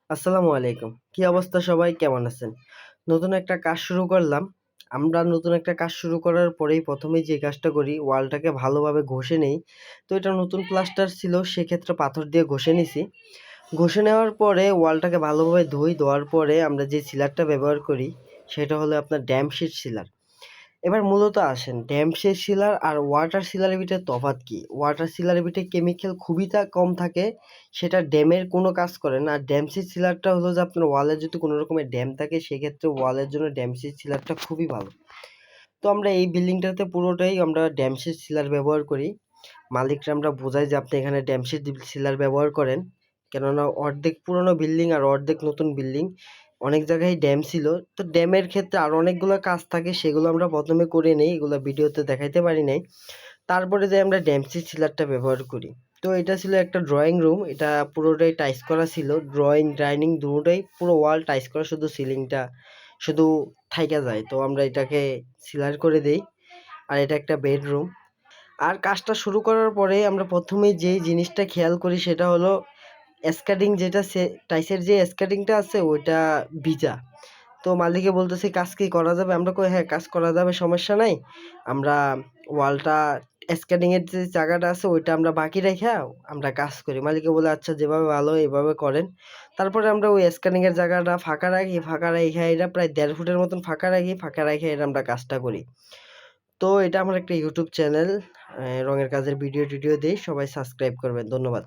আসসালামু আলাইকুম। কি অবস্থা সবাই? কেমন আছেন? নতুন একটা কাজ শুরু করলাম। আমরা নতুন একটা কাজ শুরু করার পরেই ১ম এই যে কাজটা করি ওয়ালটাকে ভালোভাবে ঘষে নেই। তো এটা নতুন প্লাস্টার ছিল সেক্ষেত্রে পাথর দিয়ে ঘষে নিছি। ঘষে নেওয়ার পরে ওয়ালটাকে ভালোভাবে ধুই। ধোয়ার পরে আমরা যে সিলারটা ব্যবহার করি সেটা হলো আপনার ড্যামশিট সিলার। এবার মূলত আসেন ড্যামশের সিলার আর ওয়াটার সিলারের ভিতরে তফাৎ কি? ওয়াটার সিলারের ভিতরে কেমিক্যাল খুবই কম থাকে। সেটা ড্যামের কোনো কাজ করে না। আর ড্যামশের সিলারটা হলো যে আপনার ওয়ালে যদি কোনো রকমের ড্যাম থাকে সেক্ষেত্রে ওয়ালের জন্য ড্যামশের সিলারটা খুবই ভালো। তো আমরা এই বিল্ডিংটাতে পুরোটাই আমরা ড্যামশের সিলার ব্যবহার করি। মালিকরা আমরা বোঝাই যে আপনি এখানে ড্যামশের সিলার ব্যবহার করেন। কেননা অর্ধেক পুরনো বিল্ডিং আর অর্ধেক নতুন বিল্ডিং। অনেক জায়গায় ড্যাম ছিল। তো ড্যামের ক্ষেত্রে আরো অনেকগুলো কাজ থাকে সেগুলো আমরা ১ম এ করে নেই। এগুলো ভিডিওতে দেখাইতে পারি নাই। তারপরে যাই আমরা ড্যামসির সিলারটা ব্যবহার করি। তো এটা ছিল একটা ড্রয়িং রুম। এটা পুরোটাই টাইলস করা ছিল। ড্রয়িং, ডাইনিং দুটোটাই পুরো ওয়াল টাইলস করা, শুধু সিলিংটা শুধু থাইকা যায়। তো আমরা এটাকে সিলার করে দেই। আর এটা একটা বেডরুম। আর কাজটা শুরু করার পরে আমরা ১ম এই যেই জিনিসটা খেয়াল করি সেটা হলো স্ক্যাডিং, যেটা টাইলসের যে স্ক্যাডিংটা আছে ওইটা ভিজা। তো মালিকে বলতেছে কাজ কি করা যাবে? আমরা কই হ্যাঁ, কাজ করা যাবে, সমস্যা নাই। আমরা ওয়ালটা স্ক্যাডিং এর যে জায়গাটা আছে ওইটা আমরা বাকি রাইখা আমরা কাজ করি। মালিকে বলে আচ্ছা, যেভাবে ভালো হয় এভাবে করেন। তারপরে আমরা ওই স্ক্যানিং এর জায়গাটা ফাঁকা রাখি, ফাঁকা রাইখা এটা প্রায় ১.৫ ফুটের মতন ফাঁকা রাখি, ফাঁকা রাইখা এটা আমরা কাজটা করি। তো এটা আমার একটা ইউটিউব চ্যানেল, রঙের কাজের ভিডিও টিডিও দেই। সবাই সাবস্ক্রাইব করবেন। ধন্যবাদ।